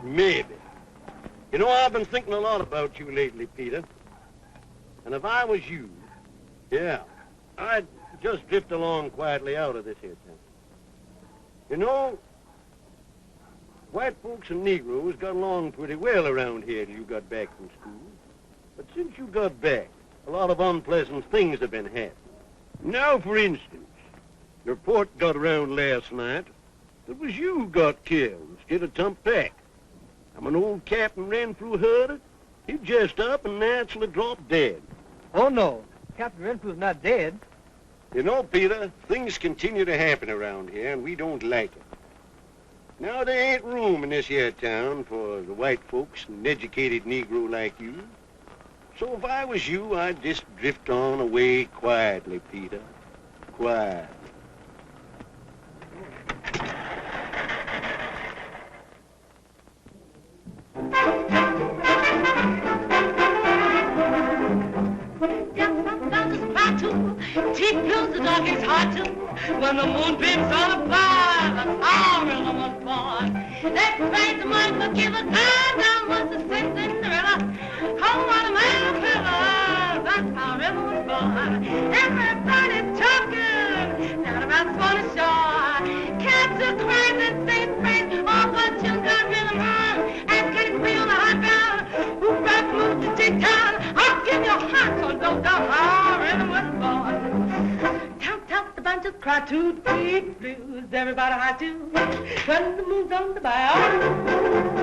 Maybe. You know, I've been thinking a lot about you lately, Peter. And if I was you, yeah, I'd just drift along quietly out of this here town. You know, white folks and Negroes got along pretty well around here till you got back from school. But since you got back, a lot of unpleasant things have been happening. Now, for instance, the report got around last night that was you who got killed instead of Tump Pack. And when old Captain Renfrew heard it, he just up and naturally dropped dead. Oh, no. Captain Renfrew's not dead. You know, Peter, things continue to happen around here, and we don't like it. Now, there ain't room in this here town for the white folks and an educated Negro like you. So if I was you, I'd just drift on away quietly, Peter. Quiet. Deep blues the dog is hard to. When the moonbeams on fire, the power of the was born. They praise the might forgive it. Down was the sins in the river. Oh, what a man river. That's how river was born. Everybody's talking down about Swanee shore. Cats are crying and saying praise. All the children rhythm on. And getting free on the high ground. Who back moves to take town. I'll give you a heart, so don't doubt how rhythm was born. Count the bunch of cry to deep blues, everybody high to. When the moon's on the bow,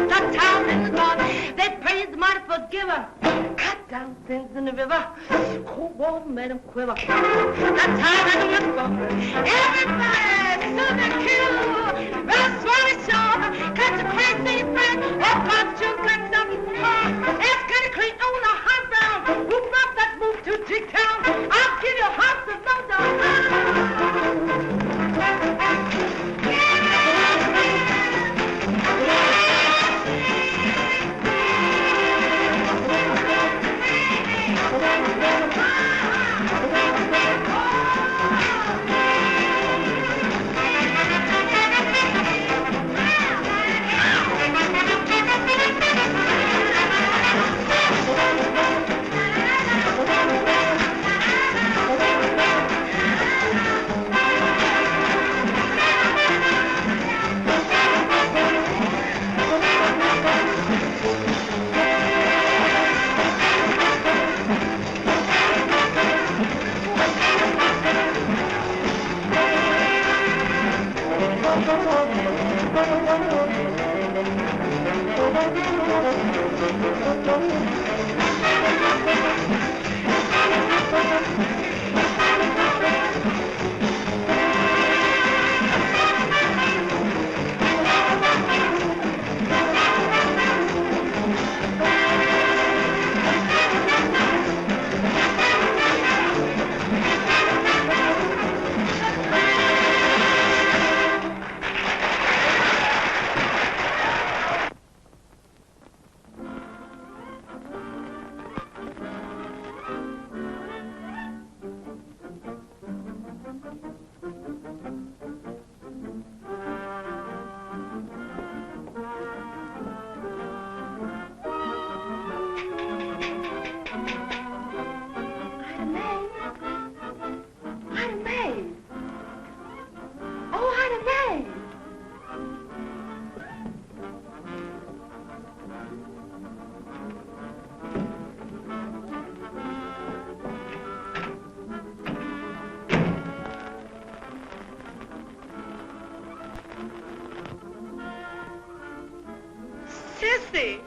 the town in the dawn, they praise the mighty forgiver. Cut down sins in the river, cold water made them quiver. The time that was born, everybody stood and killed. Well, Swanee shore, catch a crazy friend, oh, God's true, cut something. It's kind of clean on the high ground. Who brought that move to G-Town? I'll give you a house of no doubt. Sissy,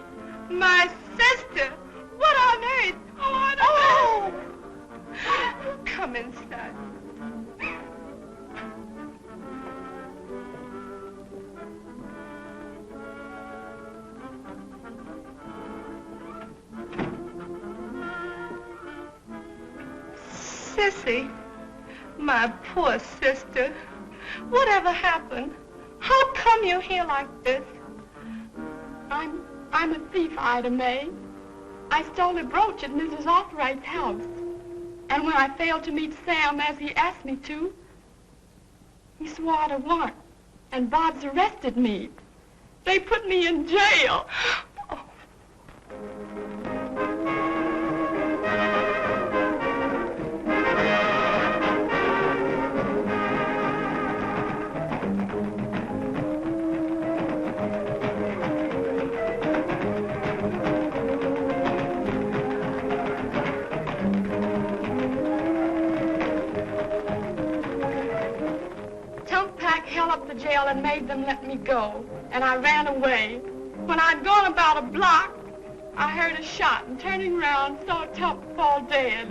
my sister. What on earth? Oh, come inside. Patsy. My poor sister. Whatever happened? How come you're here like this? I'm a thief, Ida Mae. I stole a brooch at Mrs. Arkwright's house. And when I failed to meet Sam as he asked me to, he swore I'd a warrant, and Bob's arrested me. They put me in jail. The jail and made them let me go, and I ran away. When I'd gone about a block, I heard a shot, and turning around, saw Tump fall dead.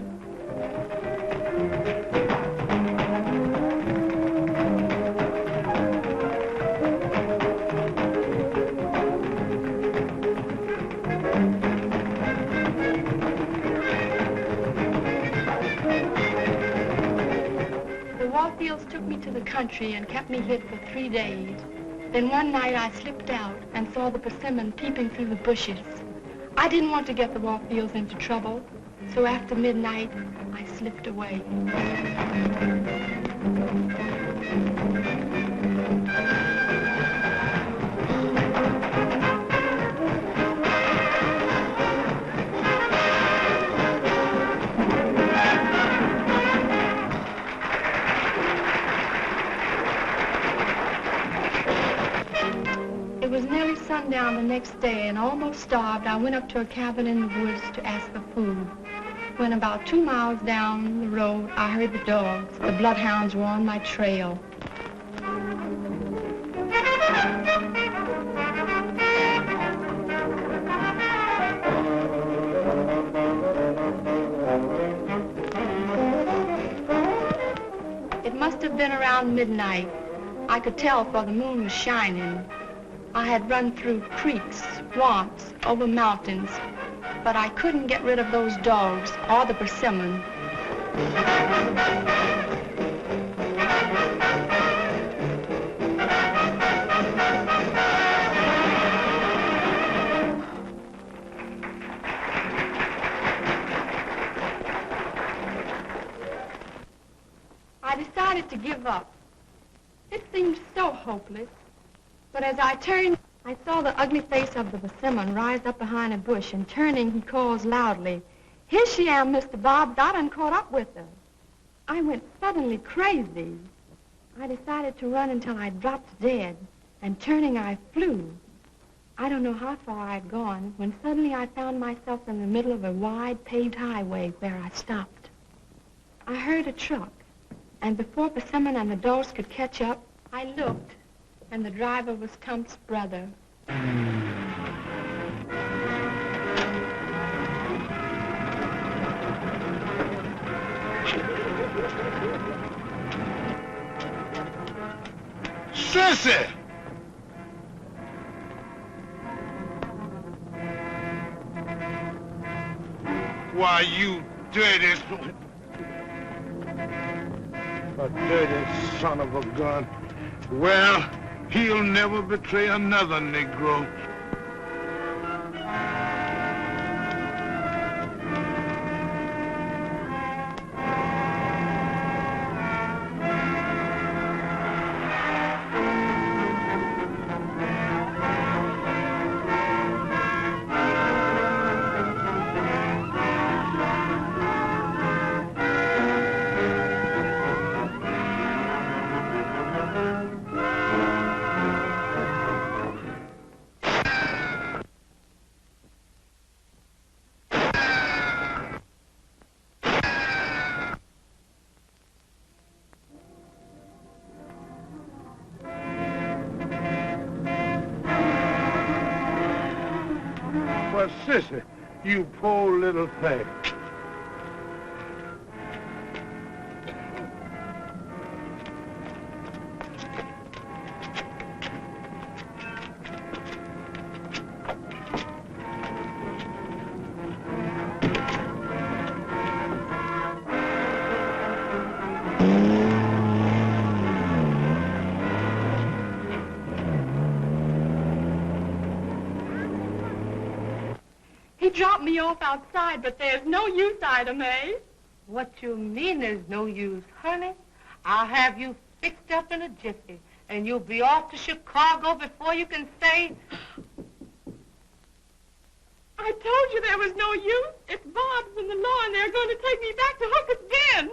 Warfields took me to the country and kept me hid for 3 days. Then one night I slipped out and saw the persimmon peeping through the bushes. I didn't want to get the Warfields into trouble, so after midnight, I slipped away. Sundown the next day, and almost starved, I went up to a cabin in the woods to ask for food. When about 2 miles down the road, I heard the dogs. The bloodhounds were on my trail. It must have been around midnight. I could tell, for the moon was shining. I had run through creeks, swamps, over mountains, but I couldn't get rid of those dogs or the persimmon. I decided to give up. It seemed so hopeless. But as I turned, I saw the ugly face of the persimmon rise up behind a bush, and turning, he calls loudly, "Here she am, Mr. Bob. I done caught up with her." I went suddenly crazy. I decided to run until I dropped dead, and turning, I flew. I don't know how far I'd gone when suddenly I found myself in the middle of a wide paved highway where I stopped. I heard a truck, and before Persimmon and the dogs could catch up, I looked. And the driver was Tump's brother. Sissy! Why, you dirty... A dirty son of a gun. Well... he'll never betray another Negro. Well, Sissy, you poor little thing. dropped me off outside, but there's no use, Ida Mae. What you mean there's no use, honey? I'll have you fixed up in a jiffy, and you'll be off to Chicago before you can say... I told you there was no use. It's Bob's and the law, and they're going to take me back to Hooker's Den.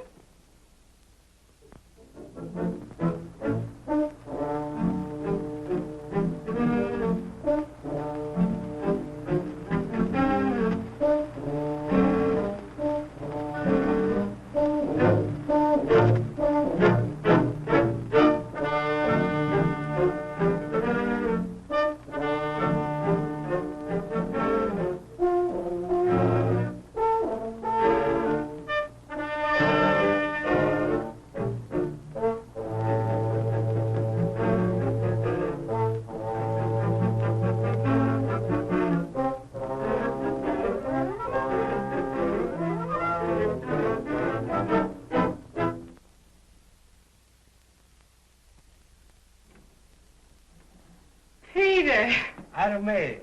Peter. Ida Mae.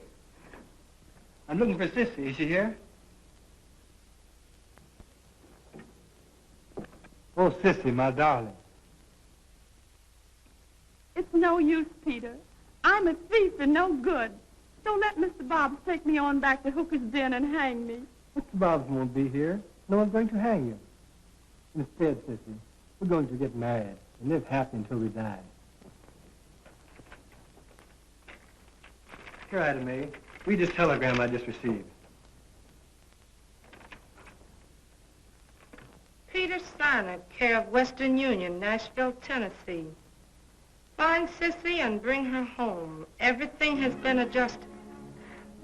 I'm looking for Sissy. Is she here? Oh, Sissy, my darling. It's no use, Peter. I'm a thief and no good. Don't let Mr. Bobbs take me on back to Hooker's Den and hang me. Mr. Bobbs won't be here. No one's going to hang you. Instead, Sissy, we're going to get married and live happy until we die. Here, Ida Mae. Read this telegram I just received. Peter Steiner, care of Western Union, Nashville, Tennessee. Find Sissy and bring her home. Everything has been adjusted.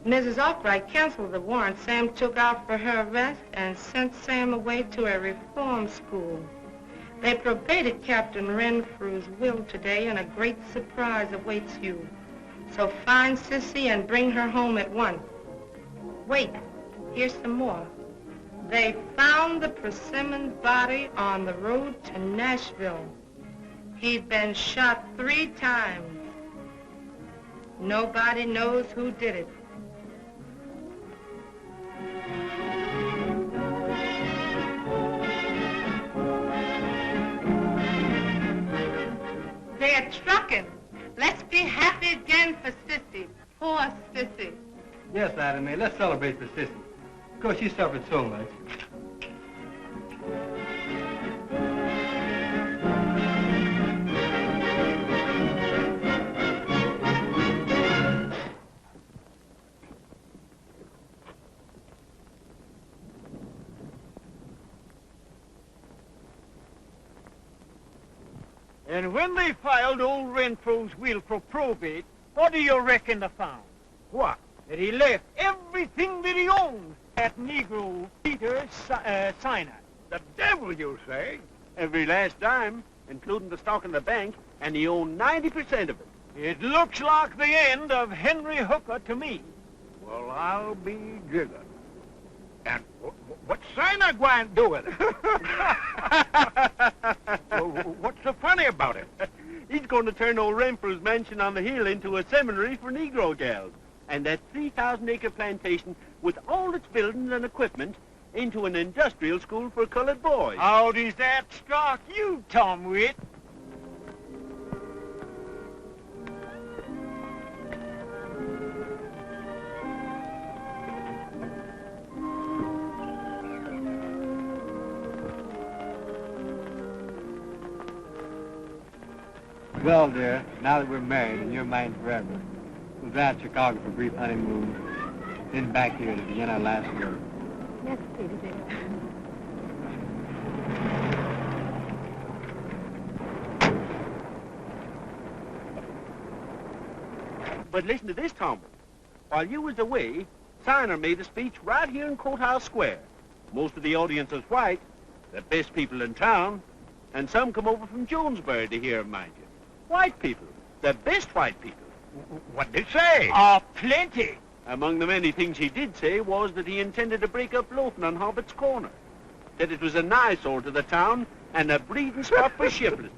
Mrs. Arkwright canceled the warrant Sam took out for her arrest and sent Sam away to a reform school. They probated Captain Renfrew's will today, and a great surprise awaits you. So find Sissy and bring her home at once. Wait, here's some more. They found the Persimmon's body on the road to Nashville. He'd been shot 3 times. Nobody knows who did it. They're trucking. Let's be happy again for Sissy. Poor Sissy. Yes, Ida Mae, let's celebrate for Sissy. Of course, she suffered so much. And when they filed old Renfrew's will for probate, what do you reckon they found? What? That he left everything that he owned at Negro Peter Steiner. The devil, you say? Every last dime, including the stock in the bank, and he owned 90% of it. It looks like the end of Henry Hooker to me. Well, I'll be jiggered. And what's Steiner going to do with it? Well, what's so funny about it? He's going to turn old Renfrew's mansion on the hill into a seminary for Negro gals, and that 3,000-acre plantation with all its buildings and equipment into an industrial school for colored boys. How does that strike you, Tom Witt? Well, dear, now that we're married and you're mine forever, we'll drive to Chicago for a brief honeymoon, then back here to begin our last work. Yes, Peter, dear. But listen to this, Tom. While you was away, Steiner made a speech right here in Courthouse Square. Most of the audience was white, the best people in town, and some come over from Jonesboro to hear him, mind you. White people, the best white people. What did he say? Oh, plenty. Among the many things he did say was that he intended to break up loafing on Hobbitt's Corner, that it was an eyesore to the town and a breeding spot for shiftlessness.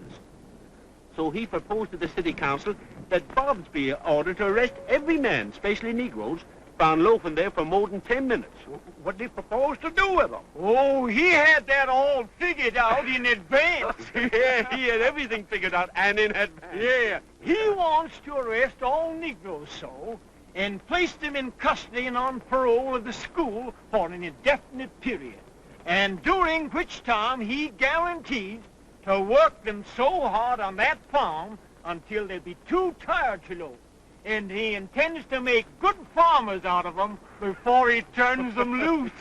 So he proposed to the city council that Bobs be ordered to arrest every man, especially Negroes, found loafing there for more than 10 minutes. What did he propose to do with them? Oh, he had that all figured out in advance. Yeah, he had everything figured out and in advance. Yeah, he wants to arrest all Negroes so, and place them in custody and on parole of the school for an indefinite period, and during which time he guarantees to work them so hard on that farm until they'll be too tired to loaf. And he intends to make good farmers out of them before he turns them loose.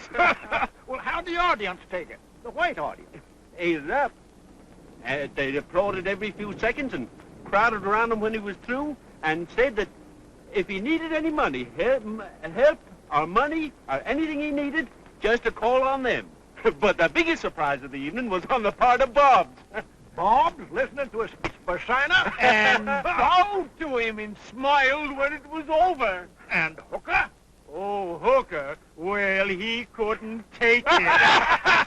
Well, how'd the audience take it? The white audience. Ate it up. They applauded every few seconds and crowded around him when he was through and said that if he needed any money, help or money or anything he needed, just to call on them. But the biggest surprise of the evening was on the part of Bobs. Bob's listening to a speech by Sina And bowed to him and smiled when it was over. And Hooker? Oh, Hooker, well, he couldn't take it.